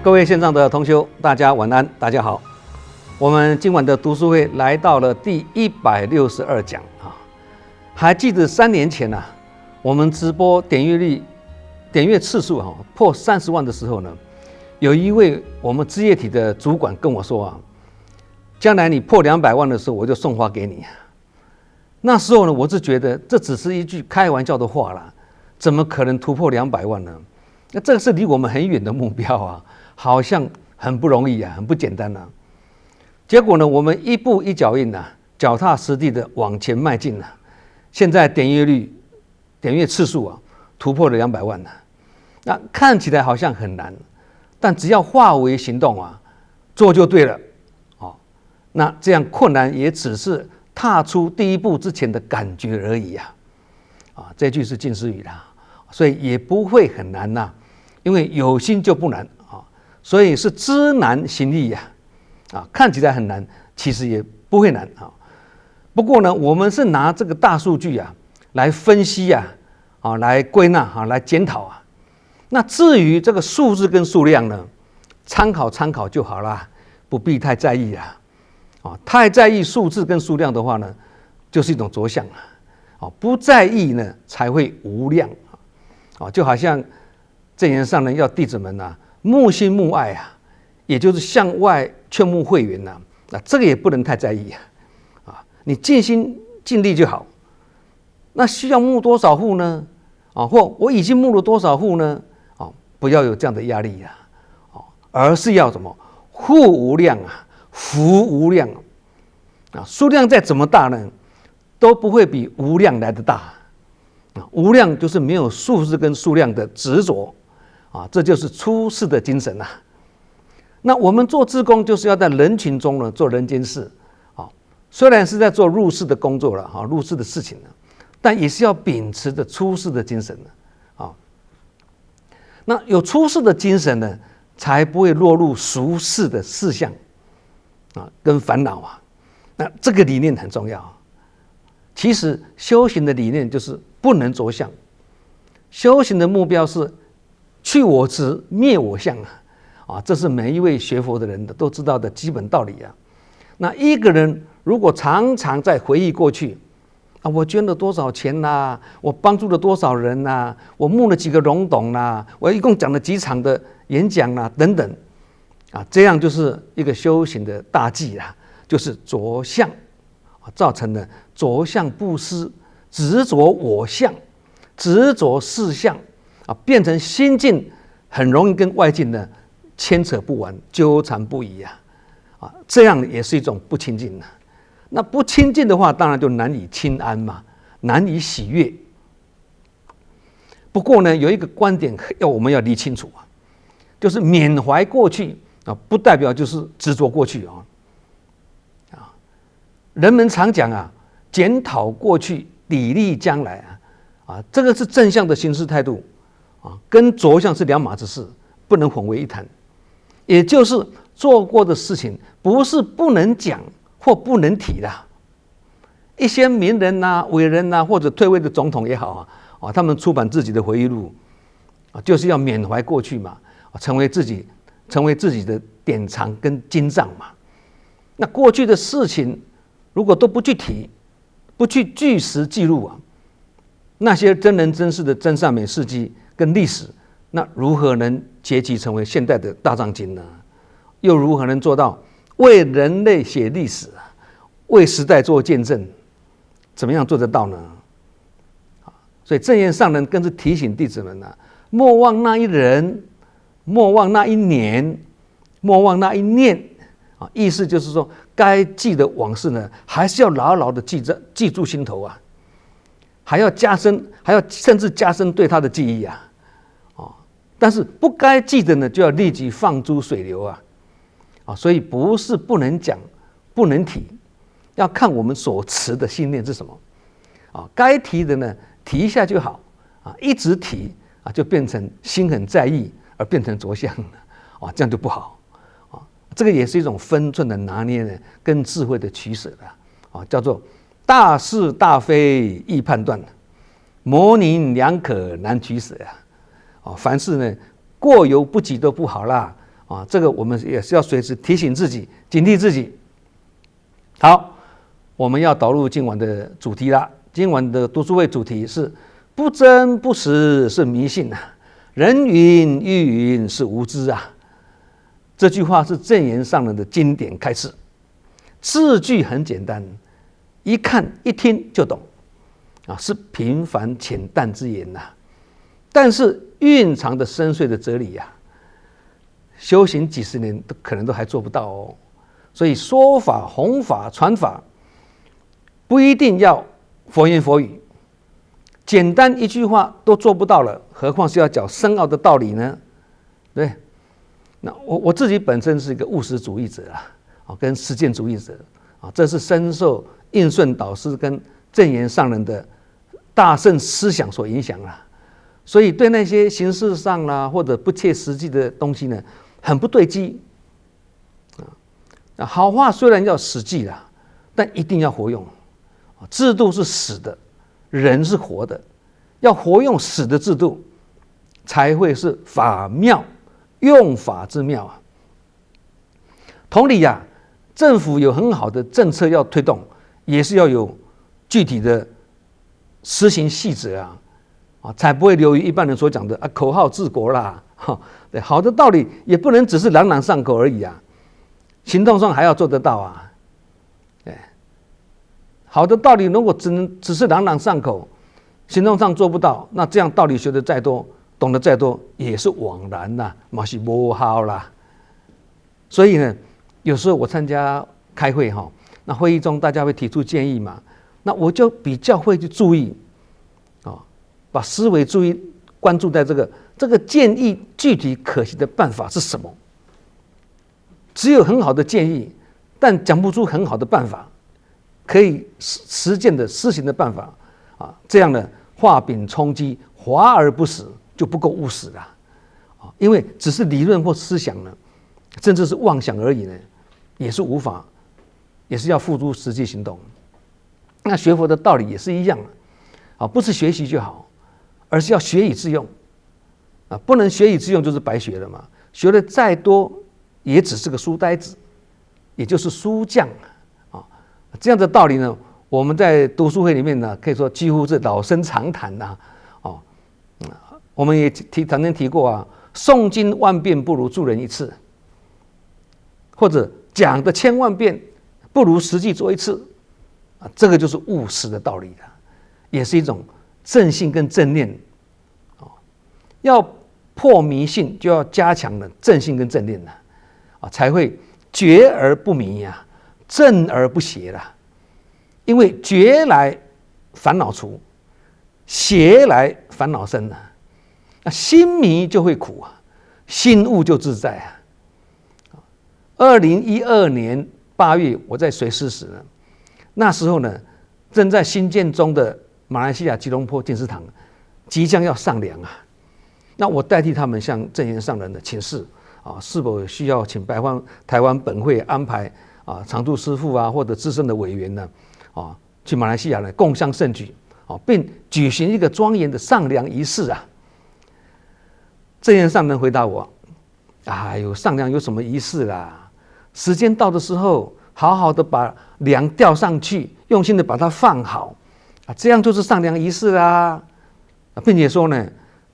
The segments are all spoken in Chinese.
各位线上的同修，大家晚安，大家好。我们今晚的读书会来到了第162讲啊。还记得3年前啊，我们直播点阅次数破30万的时候呢，有一位我们事业体的主管跟我说啊，将来你破200万的时候，我就送花给你。那时候呢，我是觉得这只是一句开玩笑的话啦，怎么可能突破200万呢？那这个是离我们很远的目标啊，好像很不容易啊，很不简单啊。结果呢，我们一步一脚印啊，脚踏实地的往前迈进啊。现在点阅次数啊，突破了200万了。那看起来好像很难，但只要化为行动啊，做就对了。那这样困难也只是踏出第一步之前的感觉而已啊。这句是近似语啦，所以也不会很难呐，因为有心就不难啊，所以是知难行易呀。看起来很难，其实也不会难啊。不过呢，我们是拿这个大数据啊来分析来归纳来检讨啊。那至于这个数字跟数量呢，参考就好啦，不必太在意啊。太在意数字跟数量的话呢，就是一种着相啊。不在意呢，才会无量啊。就好像证言上人要弟子们慕心慕爱啊，也就是向外劝募会员呐。那这个也不能太在意啊。你尽心尽力就好。那需要募多少户呢？或我已经募了多少户呢？不要有这样的压力而是要什么？户无量福无量数量再怎么大呢，都不会比无量来得大无量就是没有数字跟数量的执着这就是出世的精神那我们做志工就是要在人群中呢做人间事虽然是在做入世的工作了入世的事情了，但也是要秉持着出世的精神那有出世的精神呢，才不会落入俗世的事项跟烦恼那这个理念很重要。其实修行的理念就是不能着相，修行的目标是去我执灭我相这是每一位学佛的人都知道的基本道理那一个人如果常常在回忆过去我捐了多少钱我帮助了多少人我募了几个龙董我一共讲了几场的演讲等等这样就是一个修行的大忌就是着相造成了着相布施，执着我相，执着事相变成心境很容易跟外境呢牵扯不完，纠缠不已这样也是一种不清净那不清净的话，当然就难以清安嘛，难以喜悦。不过呢，有一个观点我们要理清楚就是缅怀过去不代表就是执着过去人们常讲检讨过去，砥砺将来这个是正向的行事态度跟着相是两码子事，不能混为一谈。也就是做过的事情，不是不能讲或不能提的。一些名人伟人或者退位的总统也好他们出版自己的回忆录就是要缅怀过去嘛，成为自己的典藏跟经藏嘛。那过去的事情如果都不去提，不去据实记录那些真人真事的真善美事迹跟历史，那如何能结集成为现代的大藏经呢？又如何能做到为人类写历史，为时代做见证？怎么样做得到呢？所以正言上人更是提醒弟子们莫忘那一人，莫忘那一年，莫忘那一念意思就是说，该记的往事呢，还是要牢牢的记住心头还要甚至加深对他的记忆但是不该记的呢，就要立即放诸水流所以不是不能讲，不能提，要看我们所持的信念是什么该提的呢，提一下就好一直提就变成心很在意，而变成着相了这样就不好这个也是一种分寸的拿捏呢，跟智慧的取舍叫做大是大非易判断，模棱两可难取舍凡事呢过犹不及都不好啦啊，这个我们也是要随时提醒自己、警惕自己。好，我们要导入今晚的主题啦。今晚的读书会主题是不真不实是迷信啊，人云亦云是无知啊。这句话是证严上人的经典开示，字句很简单，一看一听就懂啊，是平凡浅淡之言呐，但是蕴藏的深邃的哲理呀，修行几十年可能都还做不到哦。所以说法、弘法、传法不一定要佛言佛语，简单一句话都做不到了，何况是要讲深奥的道理呢？对，那我自己本身是一个务实主义者啊，跟实践主义者啊，这是深受印顺导师跟证严上人的大乘思想所影响啊，所以对那些形式上啦或者不切实际的东西呢，很不对机啊。好话虽然要实际啦，但一定要活用。制度是死的，人是活的，要活用死的制度，才会是法妙，用法之妙啊。同理呀，政府有很好的政策要推动，也是要有具体的施行细则啊，才不会流于一般人所讲的口号治国啦。对，好的道理也不能只是朗朗上口而已啊，行动上还要做得到啊。好的道理如果只是朗朗上口，行动上做不到，那这样道理学得再多，懂得再多，也是枉然啦，嘛是无效啦。所以呢，有时候我参加开会那会议中大家会提出建议嘛，那我就比较会去注意把思维关注在这个建议具体可行的办法是什么。只有很好的建议，但讲不出很好的办法，可以实践的施行的办法这样呢，画饼充饥，华而不实，就不够务实了因为只是理论或思想呢，甚至是妄想而已呢，也是无法，也是要付诸实际行动。那学佛的道理也是一样不是学习就好，而是要学以致用不能学以致用就是白学了嘛，学的再多也只是个书呆子，也就是书匠这样的道理呢，我们在读书会里面呢，可以说几乎是老生常谈我们也曾经提过诵经万遍不如助人一次，或者讲的千万遍不如实际做一次这个就是务实的道理了，也是一种正信跟正念要破迷信，就要加强了正信跟正念才会觉而不迷正而不邪啦。因为觉来烦恼除，邪来烦恼生那心迷就会苦心悟就自在2012年8月，我在随师时呢，那时候呢，正在新建中的马来西亚吉隆坡净思堂即将要上梁那我代替他们向证严上人的请示是否需要请台湾本会安排常住师父或者资深的委员呢去马来西亚呢共襄盛举并举行一个庄严的上梁仪式证严上人回答我上梁有什么仪式啦？时间到的时候，好好的把梁吊上去，用心的把它放好这样就是上梁仪式啦。并且说呢，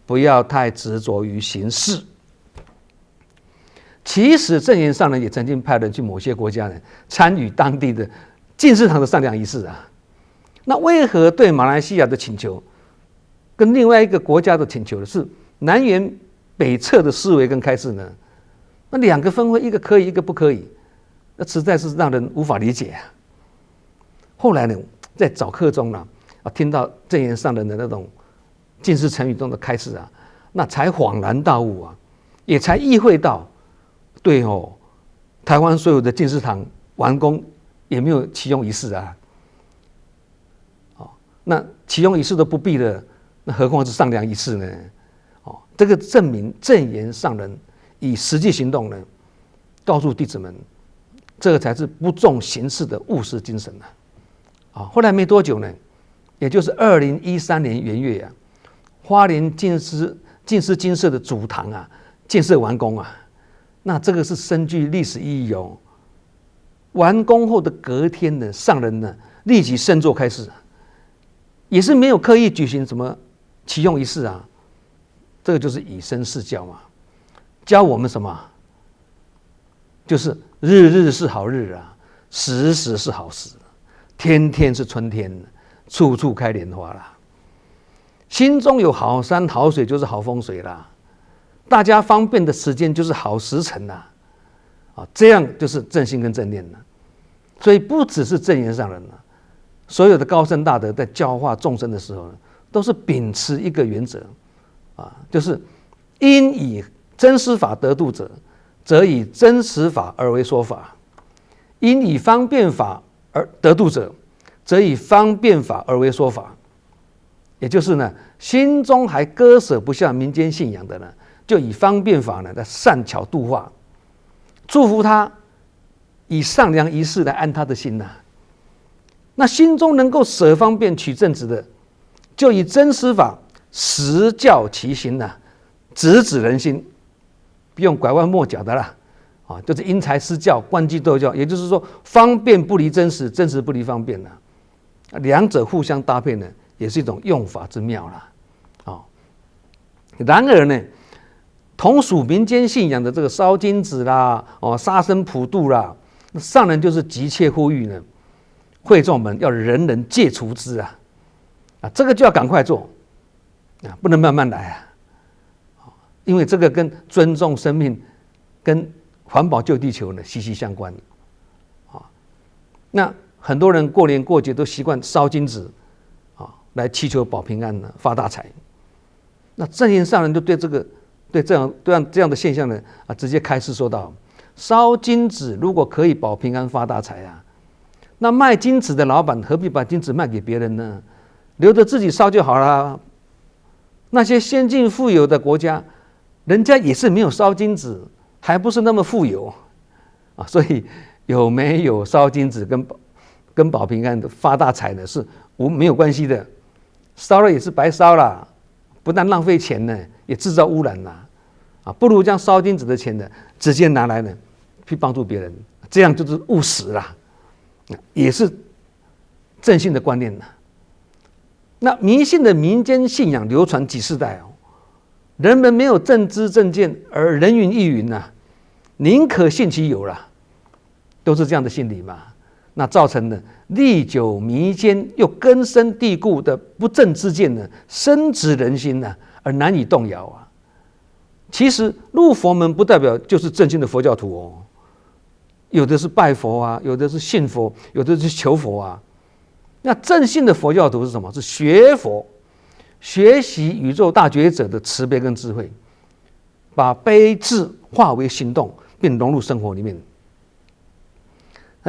不要太执着于形式。其实证严上人也曾经派人去某些国家呢参与当地的净思堂的上梁仪式那为何对马来西亚的请求跟另外一个国家的请求是南辕北辙的思维跟开示呢？那两个分会，一个可以，一个不可以，那实在是让人无法理解后来呢，在早课中呢听到证严上人的那种净思成语中的开示那才恍然大悟也才意会到，对台湾所有的净思堂完工也没有启用仪式那启用仪式都不必了，那何况是上梁仪式呢？这个证明证严上人以实际行动呢，告诉弟子们，这个才是不重形式的务实精神后来没多久呢，也就是2013年元月花莲净思精舍的主堂建设完工那这个是深具历史意义哦。完工后的隔天呢，上人呢立即升座开示，也是没有刻意举行什么启用仪式啊。这个就是以身试教嘛，教我们什么？就是日日是好日啊，时时是好时，天天是春天，处处开莲花啦。心中有好山好水就是好风水啦，大家方便的时间就是好时辰啦。这样就是正心跟正念了。所以不只是正言上人了，所有的高僧大德在教化众生的时候呢，都是秉持一个原则就是因以真实法得度者，则以真实法而为说法；因以方便法而得度者，则以方便法而为说法。也就是呢，心中还割舍不下民间信仰的呢，就以方便法呢来善巧度化，祝福他，以上良仪式来安他的心呐。那心中能够舍方便取正直的，就以真实法实教其心呐，直指人心，不用拐弯抹角的啦。就是因材施教，观机逗教，也就是说，方便不离真实，真实不离方便呐。两者互相搭配呢，也是一种用法之妙啦。然而呢，同属民间信仰的这个烧金纸啦、杀生普渡啦，上人就是急切呼吁呢，会众们要人人戒除之啊！这个就要赶快做不能慢慢来啊！因为这个跟尊重生命、跟环保救地球呢息息相关那很多人过年过节都习惯烧金纸来祈求保平安发大财。那正言上人就对这样的现象呢直接开示说道：烧金纸如果可以保平安发大财那卖金纸的老板何必把金纸卖给别人呢？留着自己烧就好了。那些先进富有的国家，人家也是没有烧金纸，还不是那么富有所以有没有烧金纸跟保平安的发大财呢是没有关系的。烧了也是白烧了，不但浪费钱呢，也制造污染了不如将烧金纸的钱呢直接拿来呢去帮助别人，这样就是务实啦，也是正信的观念啦。那迷信的民间信仰流传几世代人们没有正知正见，而人云亦云宁可信其有啦，都是这样的心理嘛。那造成了历久弥坚又根深蒂固的不正之见呢，深植人心而难以动摇其实入佛门不代表就是正信的佛教徒有的是拜佛有的是信佛，有的是求佛那正信的佛教徒是什么？是学佛，学习宇宙大觉者的慈悲跟智慧，把悲智化为行动，并融入生活里面。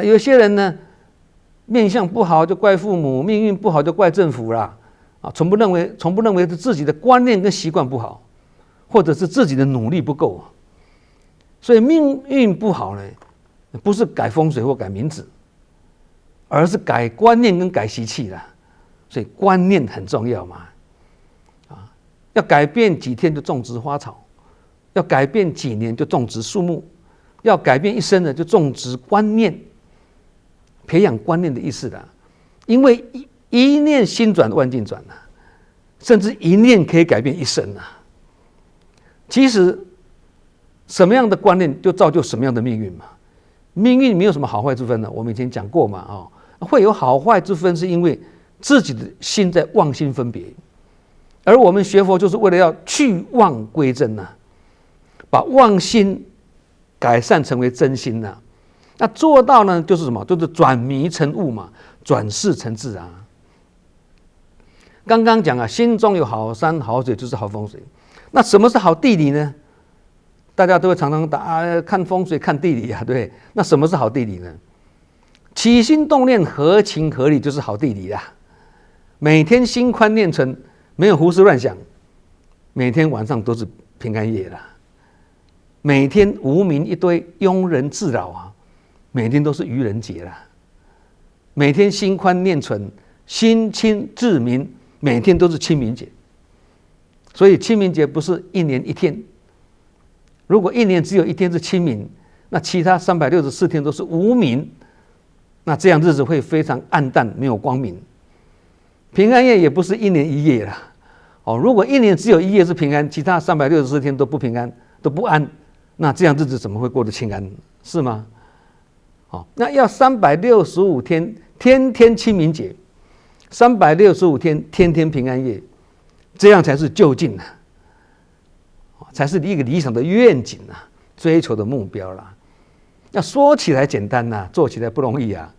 有些人呢，面相不好就怪父母，命运不好就怪政府啦，从不认为是自己的观念跟习惯不好，或者是自己的努力不够所以命运不好呢，不是改风水或改名字，而是改观念跟改习气啦。所以观念很重要嘛，要改变几天就种植花草，要改变几年就种植树木，要改变一生呢就种植观念，培养观念的意识的。因为一念心转万境转甚至一念可以改变一生其实什么样的观念就造就什么样的命运嘛。命运没有什么好坏之分我们以前讲过嘛会有好坏之分，是因为自己的心在妄心分别，而我们学佛就是为了要去妄归真把妄心改善成为真心那做到呢就是什么？就是转迷成悟嘛，转世成智刚刚讲心中有好山好水就是好风水。那什么是好地理呢？大家都会常常看风水看地理对。那什么是好地理呢？起心动念合情合理就是好地理每天心宽念纯，没有胡思乱想，每天晚上都是平安夜每天无名一堆，庸人自扰每天都是愚人节每天心宽念纯，心清志明，每天都是清明节。所以清明节不是一年一天，如果一年只有一天是清明，那其他364天都是无明，那这样日子会非常暗淡，没有光明。平安夜也不是一年一夜啦，如果一年只有一夜是平安，其他364天都不平安，都不安，那这样日子怎么会过得清安？是吗？那要365天，天天清明节，365天，天天平安夜，这样才是就近啊，才是一个理想的愿景啊，追求的目标啦。要说起来简单呐，做起来不容易啊。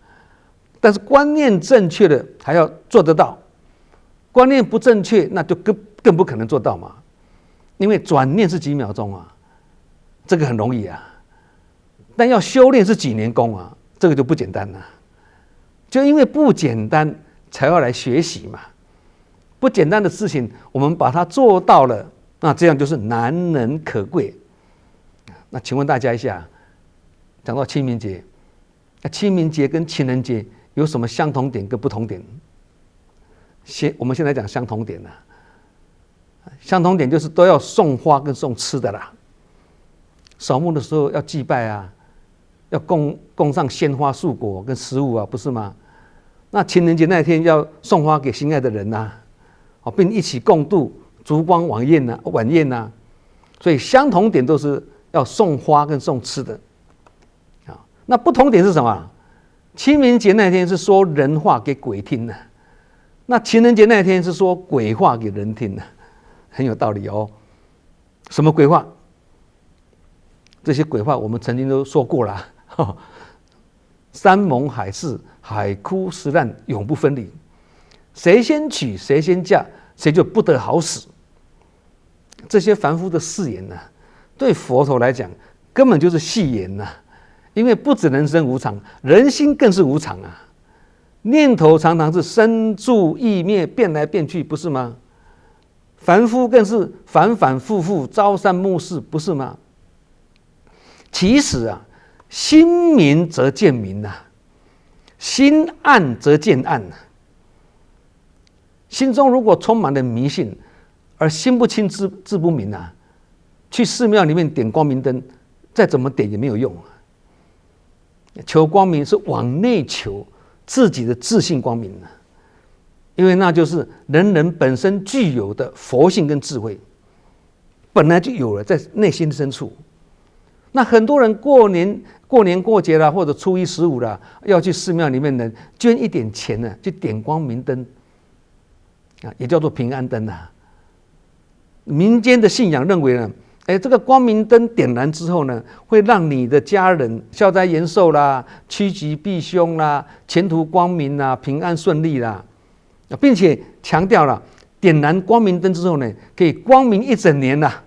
但是观念正确的还要做得到，观念不正确，那就更不可能做到嘛。因为转念是几秒钟啊，这个很容易啊。但要修炼是几年功啊，这个就不简单了。就因为不简单，才要来学习嘛。不简单的事情，我们把它做到了，那这样就是难能可贵。那请问大家一下，讲到清明节，清明节跟情人节有什么相同点跟不同点？我们先来讲相同点啦。相同点就是都要送花跟送吃的啦。扫墓的时候要祭拜啊，要供上鲜花、素果跟食物啊，不是吗？那情人节那天要送花给心爱的人呐，并一起共度烛光晚宴呐。所以相同点都是要送花跟送吃的。那不同点是什么？清明节那天是说人话给鬼听的，那情人节那天是说鬼话给人听的，很有道理哦。什么鬼话？这些鬼话我们曾经都说过了。山盟海誓，海枯石烂，永不分离。谁先娶，谁先嫁，谁就不得好死。这些凡夫的誓言对佛陀来讲根本就是戏言呐。因为不止人生无常，人心更是无常啊！念头常常是生住意灭，变来变去，不是吗？凡夫更是反反复复，朝三暮四，不是吗？其实心明则见明呐，心暗则见暗呐。心中如果充满了迷信，而心不清志不明去寺庙里面点光明灯，再怎么点也没有用。求光明是往内求自己的自信光明，因为那就是人人本身具有的佛性跟智慧，本来就有了在内心深处。那很多人过年过节啦，或者初一15啦，要去寺庙里面呢捐一点钱呢，去点光明灯也叫做平安灯民间的信仰认为呢，这个光明灯点燃之后呢，会让你的家人消灾延寿啦、趋吉避凶啦、前途光明啦、平安顺利啦，并且强调了点燃光明灯之后呢，可以光明一整年啦，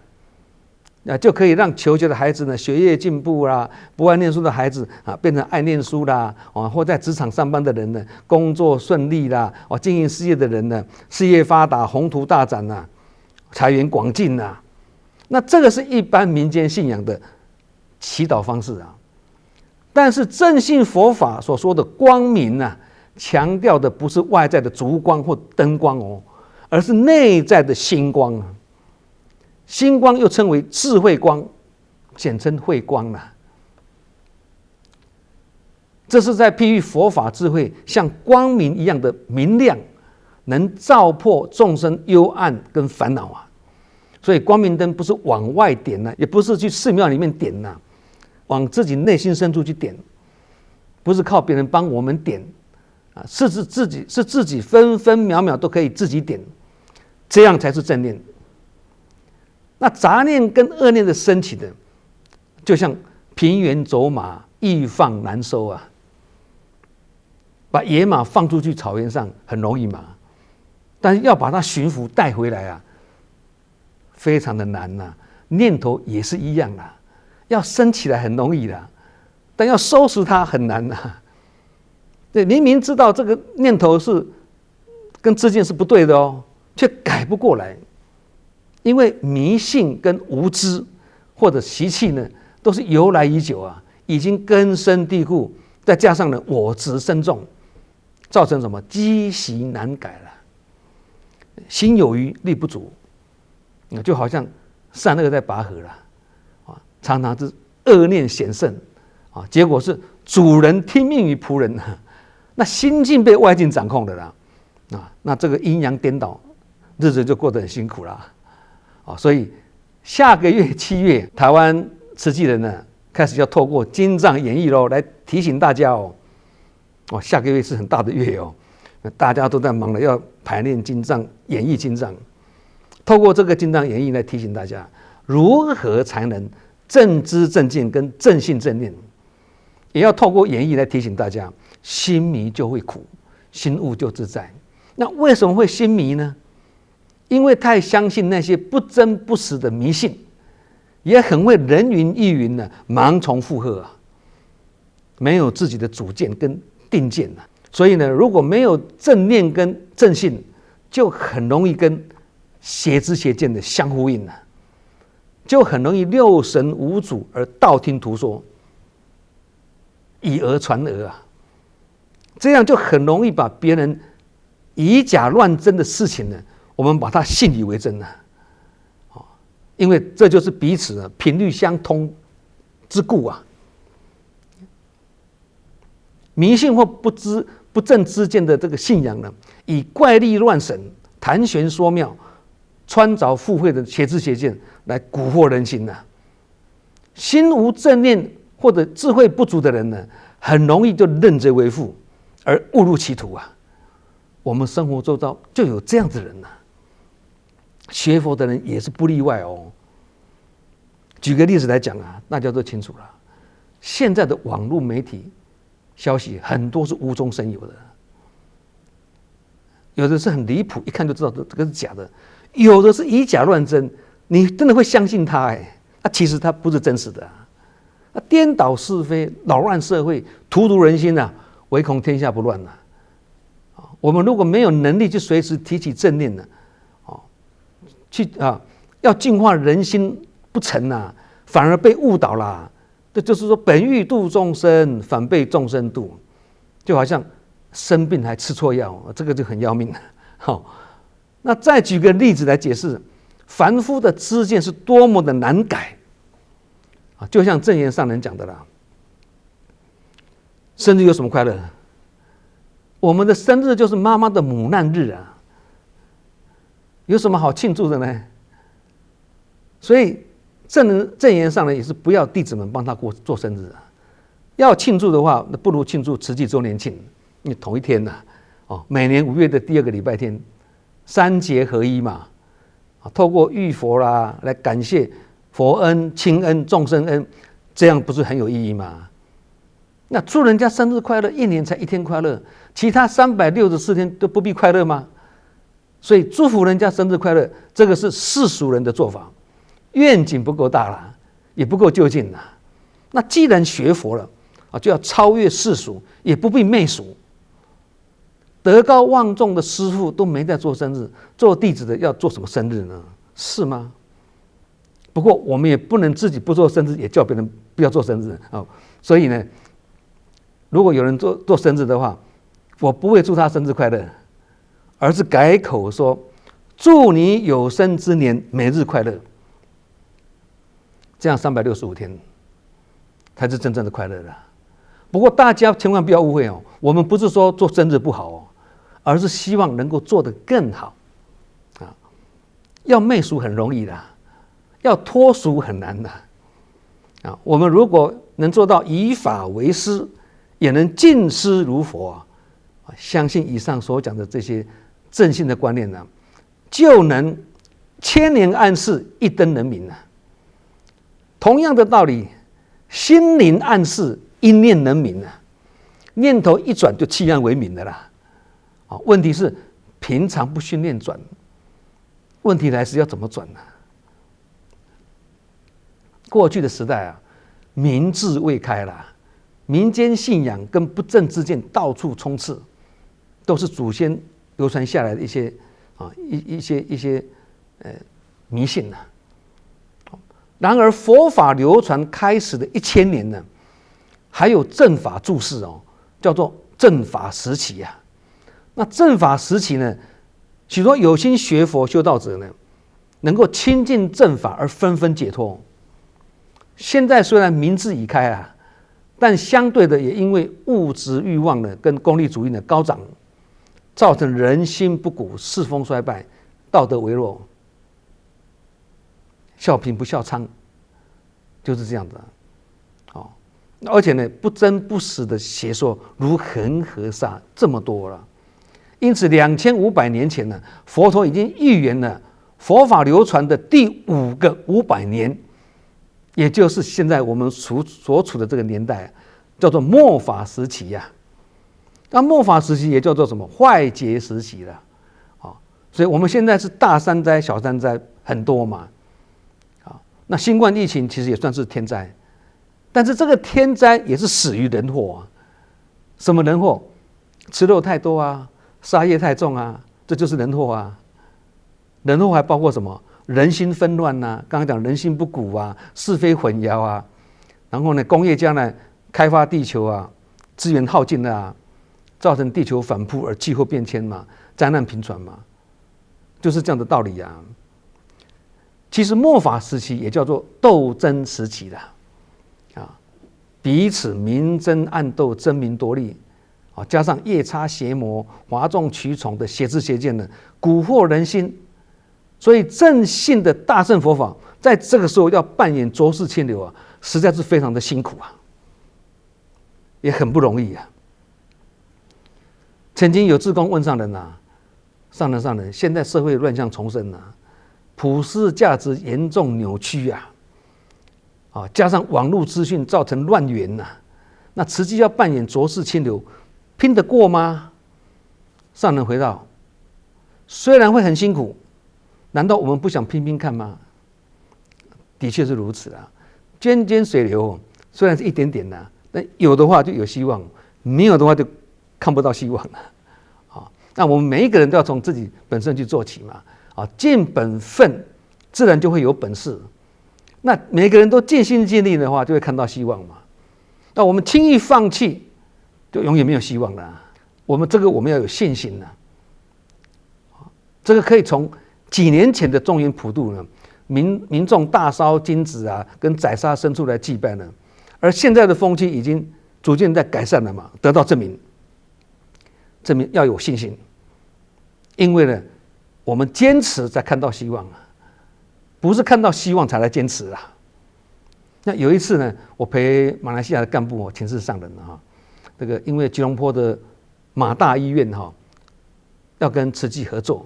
就可以让求学的孩子呢学业进步啦，不爱念书的孩子变成爱念书啦，或在职场上班的人呢工作顺利啦，经营事业的人呢事业发达、宏图大展啦，财源广进啦。那这个是一般民间信仰的祈祷方式但是正信佛法所说的光明强调的不是外在的烛光或灯光而是内在的心光心光又称为智慧光，简称慧光这是在譬喻佛法智慧像光明一样的明亮，能照破众生幽暗跟烦恼所以光明灯不是往外点也不是去寺庙里面点往自己内心深处去点，不是靠别人帮我们点是自己分分秒秒都可以自己点，这样才是正念。那杂念跟恶念的升起的，就像平原走马，易放难收把野马放出去草原上很容易嘛，但是要把它驯服带回来非常的难念头也是一样要升起来很容易但要收拾它很难对，明明知道这个念头是跟知见是不对的却改不过来，因为迷信跟无知或者习气呢，都是由来已久已经根深蒂固，再加上呢我执深重，造成什么积习难改了，心有余力不足。就好像善恶在拔河了常常是恶念显盛啊，结果是主人听命于仆人，那心境被外境掌控的啦啊，那这个阴阳颠倒，日子就过得很辛苦啦啊。所以下个月7月，台湾慈济人呢开始要透过经藏演义喽，来提醒大家哦，下个月是很大的月哦，大家都在忙着要排练经藏演义经藏，透过这个经藏演义来提醒大家，如何才能正知正见跟正信正念，也要透过演义来提醒大家，心迷就会苦，心悟就自在。那为什么会心迷呢？因为太相信那些不真不实的迷信，也很会人云亦云呢，盲从附和啊，没有自己的主见跟定见啊。所以呢，如果没有正念跟正信，就很容易跟邪知邪见的相呼应啊，就很容易六神无主而道听途说，以讹传讹啊，这样就很容易把别人以假乱真的事情呢，我们把它信以为真啊，因为这就是彼此频率相通之故啊。迷信或不正知见的这个信仰呢，以怪力乱神、谈玄说妙、穿凿附会的邪知邪见来蛊惑人心呐。心无正念或者智慧不足的人呢，很容易就认贼为父而误入歧途啊。我们生活周遭就有这样的人呐，学佛的人也是不例外哦。举个例子来讲啊，大家都清楚了，现在的网络媒体消息很多是无中生有的，有的是很离谱，一看就知道这个是假的；有的是以假乱真，你真的会相信他其实他不是真实的颠倒是非，扰乱社会，荼毒人心啊，唯恐天下不乱啊。我们如果没有能力去随时提起正念呢，要净化人心不成啊，反而被误导啦。这就是说，本欲度众生，反被众生度，就好像生病还吃错药，这个就很要命了。那再举个例子来解释，凡夫的知见是多么的难改就像正言上人讲的啦，生日有什么快乐？我们的生日就是妈妈的母难日啊，有什么好庆祝的呢？所以正言上人也是不要弟子们帮他做生日啊。要庆祝的话，那不如庆祝慈济周年庆，因为同一天每年5月的第2个礼拜天，3节合一嘛，透过浴佛啦来感谢佛恩、亲恩、众生恩，这样不是很有意义吗？那祝人家生日快乐，1年才1天快乐，其他364天都不必快乐吗？所以祝福人家生日快乐，这个是世俗人的做法，愿景不够大了，也不够就近了。那既然学佛了就要超越世俗，也不必媚俗。德高望重的师父都没在做生日，做弟子的要做什么生日呢？是吗？不过我们也不能自己不做生日，也叫别人不要做生日所以呢，如果有人做生日的话，我不会祝他生日快乐，而是改口说祝你有生之年每日快乐，这样365天才是真正的快乐了。不过大家千万不要误会我们不是说做生日不好而是希望能够做得更好要媚俗很容易的，要脱俗很难的我们如果能做到以法为师，也能尽思如佛相信以上所讲的这些正信的观念呢，就能千年暗示，一灯能明同样的道理，心灵暗示，一念能明念头一转就弃暗为明的啦问题是平常不训练转，问题来是要怎么转呢？过去的时代民智未开啦，民间信仰跟不正之见到处充斥，都是祖先流传下来的一些迷信然而佛法流传开始的1000年呢，还有正法注释叫做正法时期那正法时期呢，许多有心学佛修道者呢，能够亲近正法而纷纷解脱。现在虽然民智已开啊，但相对的也因为物质欲望呢跟功利主义的高涨，造成人心不古，世风衰败，道德微弱，笑贫不笑娼，就是这样子啊。而且呢，不真不实的邪说如恒河沙这么多了。因此，2500年前呢，佛陀已经预言了佛法流传的第5个500年，也就是现在我们所处的这个年代，叫做末法时期呀。那末法时期也叫做什么？坏劫时期了。所以我们现在是大山灾、小山灾很多嘛。那新冠疫情其实也算是天灾。但是这个天灾也是始于人祸啊！什么人祸？吃肉太多啊，杀业太重啊，这就是人祸啊。人祸还包括什么？人心纷乱啊，刚刚讲人心不古啊，是非混淆啊。然后呢，工业家呢开发地球啊，资源耗尽了啊，造成地球反扑而气候变迁嘛，灾难频传嘛，就是这样的道理啊。其实末法时期也叫做斗争时期的。彼此明争暗斗，争名夺利，加上夜叉邪魔、哗众取宠的邪知邪见呢，蛊惑人心。所以正信的大乘佛法，在这个时候要扮演浊世清流啊，实在是非常的辛苦啊，也很不容易啊。曾经有志工问上人啊，上人，现在社会乱象丛生啊，普世价值严重扭曲啊。加上网络资讯造成乱源呐，那慈济要扮演浊世清流，拼得过吗？上人回道：虽然会很辛苦，难道我们不想拼拼看吗？的确是如此啊。涓涓水流虽然是一点点呐，但有的话就有希望，没有的话就看不到希望了。那我们每一个人都要从自己本身去做起嘛。尽本分，自然就会有本事。那每个人都尽心尽力的话，就会看到希望嘛。那我们轻易放弃，就永远没有希望了。我们要有信心呢。这个可以从几年前的中元普渡呢，民众大烧金纸啊，跟宰杀牲畜来祭拜呢，而现在的风气已经逐渐在改善了嘛，得到证明要有信心，因为呢，我们坚持才看到希望啊。不是看到希望才来坚持啊。那有一次呢，我陪马来西亚的干部请示上人啊，这个因为吉隆坡的马大医院要跟慈济合作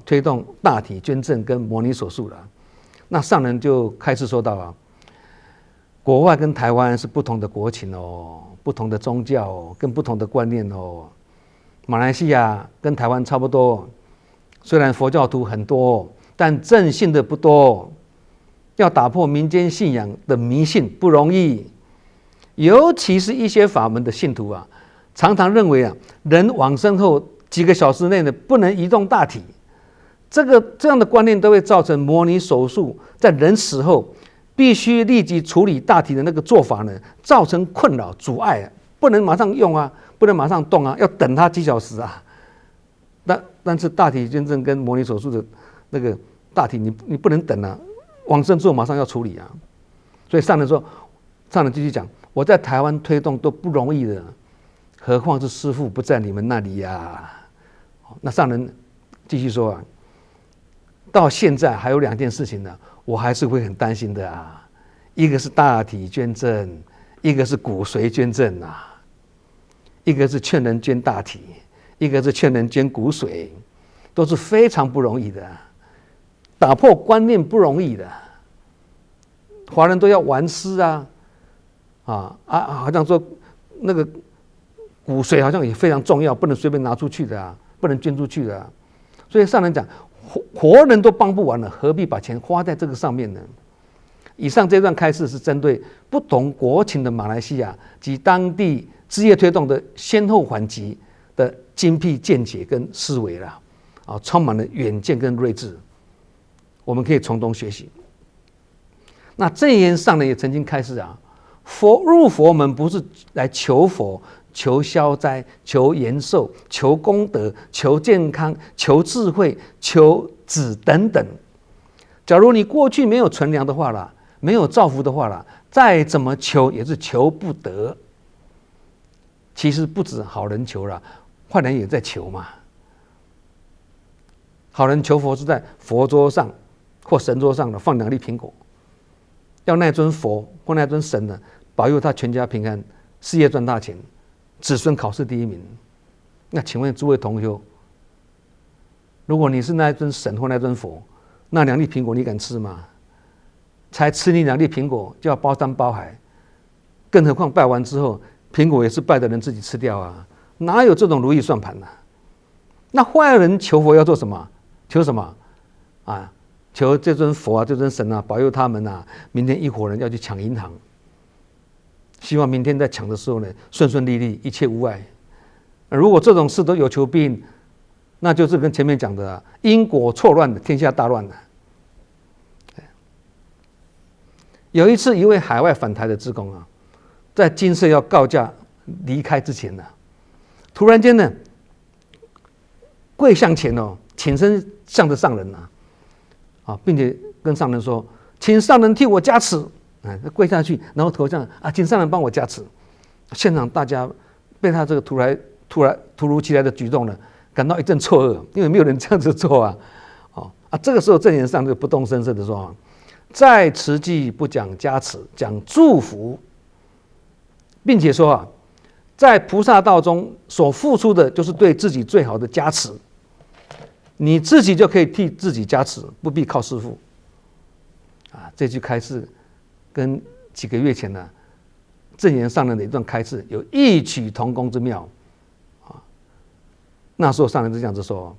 推动大体捐赠跟模拟手术了。那上人就开始说到啊，国外跟台湾是不同的国情哦，不同的宗教哦，跟不同的观念哦。马来西亚跟台湾差不多，虽然佛教徒很多，但正信的不多，要打破民间信仰的迷信不容易，尤其是一些法门的信徒啊，常常认为啊，人往生后几个小时内呢不能移动大体，这样的观念都会造成模拟手术在人死后必须立即处理大体的那个做法呢，造成困扰阻碍啊，不能马上用啊，不能马上动啊，要等它几小时啊。但是大体捐赠跟模拟手术的那个大体你不能等啊，往生之后马上要处理啊。所以上人继续讲，我在台湾推动都不容易的，何况是师父不在你们那里呀。那上人继续说啊，到现在还有2件事情呢，我还是会很担心的啊。一个是大体捐赠，一个是骨髓捐赠啊。一个是劝人捐大体，一个是劝人捐骨髓，都是非常不容易的。打破观念不容易的，华人都要玩尸好像说那个骨髓好像也非常重要，不能随便拿出去的啊，不能捐出去的啊。所以上人讲，活人都帮不完了，何必把钱花在这个上面呢？以上这段开示是针对不同国情的马来西亚及当地事业推动的先后缓急的精辟见解跟思维啦，充满了远见跟睿智，我们可以从中学习。那正言上人也曾经开示啊，入佛门不是来求佛、求消灾、求延寿、求功德、求健康、求智慧、求子等等。假如你过去没有存粮的话啦，没有造福的话啦，再怎么求也是求不得。其实不止好人求啦，坏人也在求嘛。好人求佛是在佛桌上或神桌上的放2粒苹果，要那尊佛或那尊神呢保佑他全家平安，事业赚大钱，子孙考试第1名。那请问诸位同修，如果你是那尊神或那尊佛，那2粒苹果你敢吃吗？才吃你2粒苹果就要包山包海，更何况拜完之后，苹果也是拜的人自己吃掉啊，哪有这种如意算盘呢？那坏人求佛要做什么？求什么啊？求这尊佛啊，这尊神啊，保佑他们啊，明天一伙人要去抢银行，希望明天在抢的时候呢，顺顺利利，一切无碍。如果这种事都有求必应，那就是跟前面讲的啊，因果错乱的，天下大乱了。有一次，一位海外返台的志工啊，在金色要告假离开之前呢，突然间呢，跪向前哦，挺身向着上人并且跟上人说：“请上人替我加持。”跪下去，然后头上请上人帮我加持。现场大家被他这个突如其来的举动呢，感到一阵错愕，因为没有人这样子做啊。这个时候证严上就不动声色的说：“在慈济不讲加持，讲祝福，并且说在菩萨道中所付出的就是对自己最好的加持，你自己就可以替自己加持，不必靠师父。”这句开示跟几个月前呢，证严上人的一段开示有异曲同工之妙。那时候上人就这样子说：“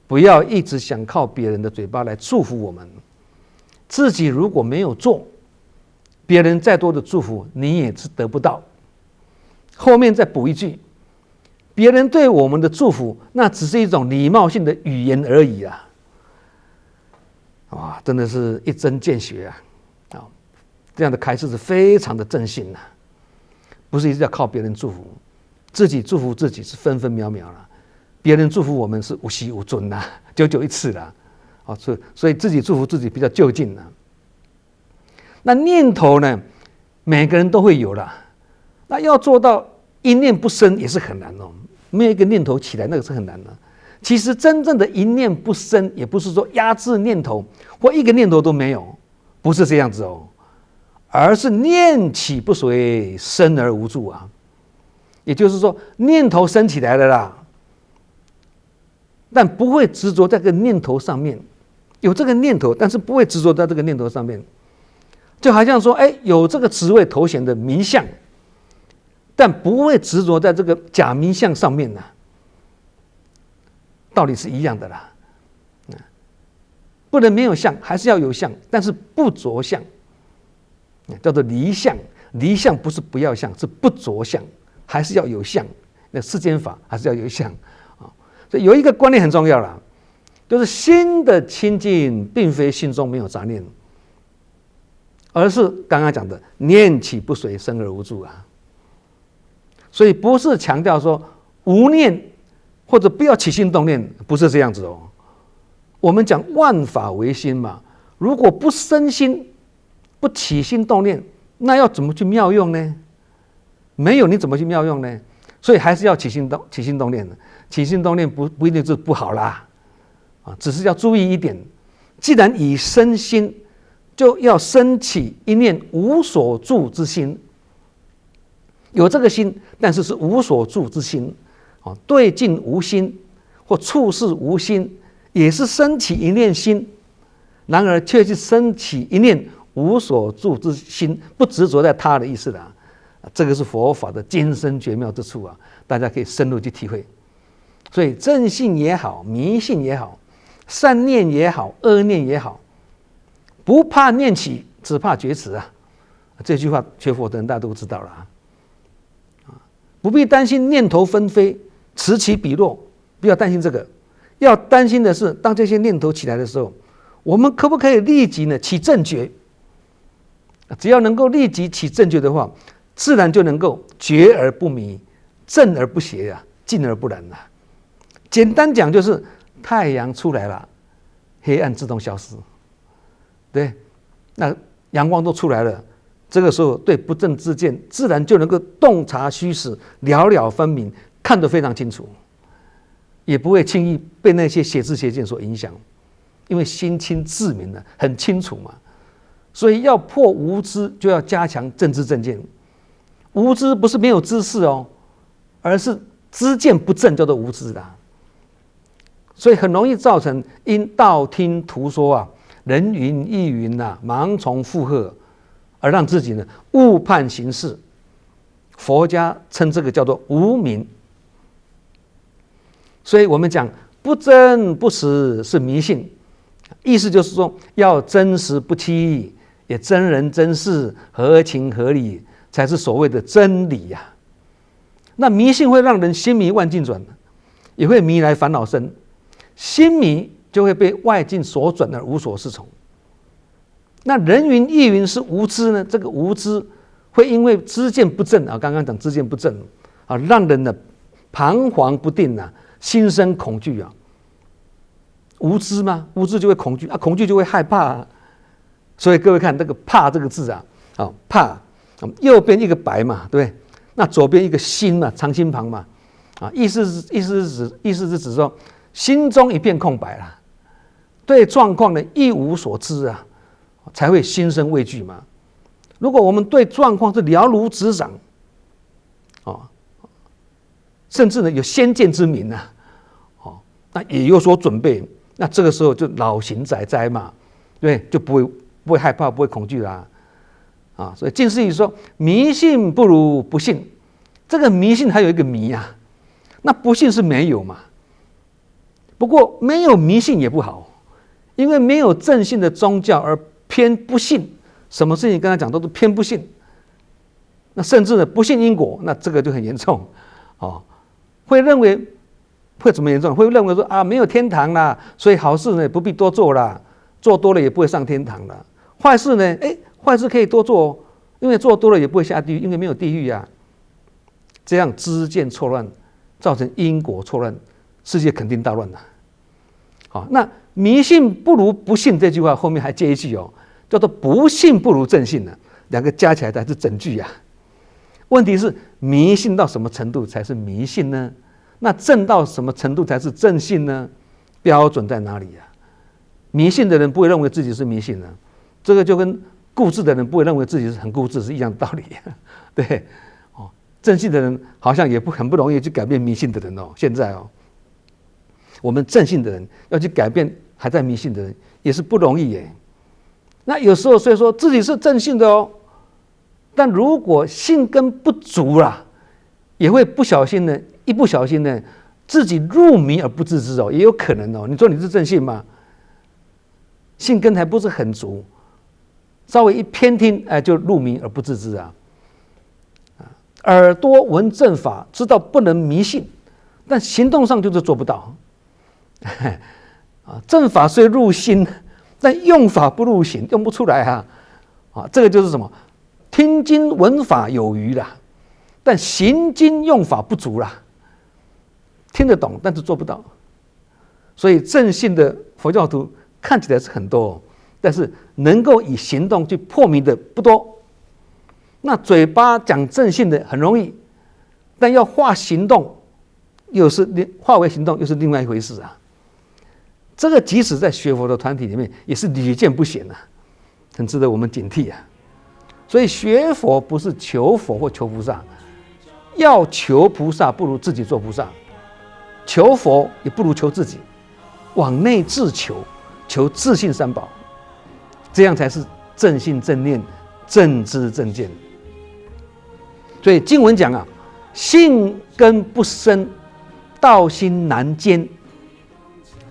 不要一直想靠别人的嘴巴来祝福我们，自己如果没有做，别人再多的祝福你也是得不到。”后面再补一句：“别人对我们的祝福，那只是一种礼貌性的语言而已啊！”哇，真的是一针见血啊！这样的开示是非常的正信不是一直要靠别人祝福，自己祝福自己是分分秒秒了，别人祝福我们是无息无尊久久一次啦。所以自己祝福自己比较就近那念头呢，每个人都会有啦。那要做到一念不生也是很难没有一个念头起来，那个是很难的。其实真正的一念不生，也不是说压制念头或一个念头都没有，不是这样子而是念起不随，生而无助也就是说，念头生起来了啦，但不会执着在这个念头上面，有这个念头，但是不会执着在这个念头上面。就好像说，有这个职位头衔的名相，但不会执着在这个假名相上面道理是一样的啦。不能没有相，还是要有相，但是不着相，叫做离相。离相不是不要相，是不着相，还是要有相。那世间法还是要有相所以有一个观念很重要啦，就是心的清净，并非心中没有杂念，而是刚刚讲的念起不随，生而无助所以不是强调说无念或者不要起心动念，不是这样子我们讲万法唯心嘛，如果不生心，不起心动念，那要怎么去妙用呢？没有你怎么去妙用呢？所以还是要起心动念的。起心动念不一定是不好啦只是要注意一点，既然以生心，就要升起一念无所住之心。有这个心，但是是无所住之心对境无心或处事无心，也是升起一念心，然而却是升起一念无所住之心，不执着在他的意思这个是佛法的精深绝妙之处大家可以深入去体会。所以正信也好，迷信也好，善念也好，恶念也好，不怕念起，只怕觉迟这句话学佛的人大家都知道了不必担心念头纷飞，此起彼落，不要担心这个。要担心的是，当这些念头起来的时候，我们可不可以立即呢起正觉？只要能够立即起正觉的话，自然就能够觉而不迷，正而不邪静而不染简单讲就是太阳出来了，黑暗自动消失。对，那阳光都出来了，这个时候对不正之见自然就能够洞察虚实，了了分明，看得非常清楚，也不会轻易被那些邪知邪见所影响，因为心清自明了，很清楚嘛。所以要破无知，就要加强正知正见。无知不是没有知识哦，而是知见不正，叫做无知的。所以很容易造成因道听途说啊，人云亦云呐，盲从附和，而让自己呢误判形势。佛家称这个叫做无明。所以我们讲不真不实是迷信，意思就是说要真实不欺，也真人真事，合情合理，才是所谓的真理呀。那迷信会让人心迷万境转，也会迷来烦恼生，心迷就会被外境所转而无所适从。那人云亦云是无知呢？这个无知会因为知见不正啊，刚刚讲知见不正啊，让人呢彷徨不定啊，心生恐惧啊。无知吗？无知就会恐惧啊，恐惧就会害怕啊。所以各位看这个“怕”这个字啊，怕，右边一个白嘛，对不对？那左边一个心嘛，长心旁嘛，意思是指说心中一片空白啦，对状况呢一无所知啊，才会心生畏惧嘛。如果我们对状况是了如指掌，甚至呢有先见之明啊，那也有所准备，那这个时候就老行在哉嘛，对，就不会害怕，不会恐惧啦。所以近似语说迷信不如不信，这个迷信还有一个迷啊，那不信是没有嘛。不过没有迷信也不好，因为没有正信的宗教而偏不信，什么事情跟他讲都是偏不信。那甚至呢不信因果，那这个就很严重会认为会怎么严重？会认为说没有天堂啦，所以好事呢不必多做啦，做多了也不会上天堂啦。坏事呢，坏事可以多做因为做多了也不会下地狱，因为没有地狱啊。这样知见错乱，造成因果错乱，世界肯定大乱了。那迷信不如不信这句话后面还接一句叫做不信不如正信两个加起来才是整句啊。问题是迷信到什么程度才是迷信呢？那正到什么程度才是正信呢？标准在哪里啊？迷信的人不会认为自己是迷信的，这个就跟固执的人不会认为自己是很固执是一样的道理。对，正信的人好像也很不容易去改变迷信的人现在我们正信的人要去改变还在迷信的人也是不容易耶。那有时候虽然说自己是正信的但如果信根不足啦，也会不小心呢，一不小心呢，自己入迷而不自知也有可能你说你是正信吗？信根还不是很足，稍微一偏听就入迷而不自知啊。耳朵闻正法，知道不能迷信，但行动上就是做不到。正法虽入心，但用法不入行，用不出来这个就是什么？听经闻法有余啦，但行经用法不足啦。听得懂，但是做不到。所以正信的佛教徒看起来是很多但是能够以行动去破迷的不多。那嘴巴讲正信的很容易，但要化行动，化为行动又是另外一回事啊。这个即使在学佛的团体里面也是屡见不鲜很值得我们警惕啊。所以学佛不是求佛或求菩萨，要求菩萨不如自己做菩萨，求佛也不如求自己，往内自求，求自信三宝，这样才是正信正念正知正见。所以经文讲信根不深，道心难坚，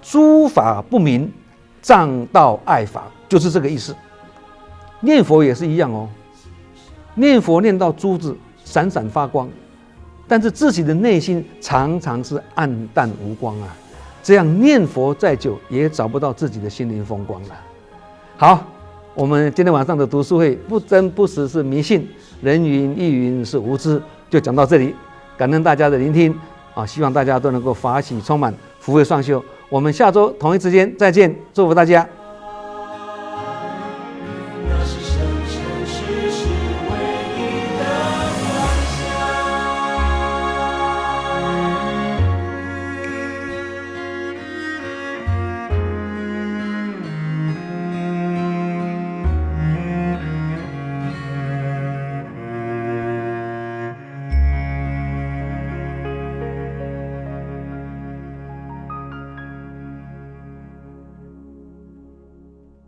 诸法不明，障道碍法，就是这个意思。念佛也是一样念佛念到珠子闪闪发光，但是自己的内心常常是暗淡无光这样念佛再久也找不到自己的心灵风光了。好，我们今天晚上的读书会，不真不实是迷信，人云亦云是无知，就讲到这里。感恩大家的聆听希望大家都能够法喜充满，福慧双修。我们下周同一时间再见，祝福大家。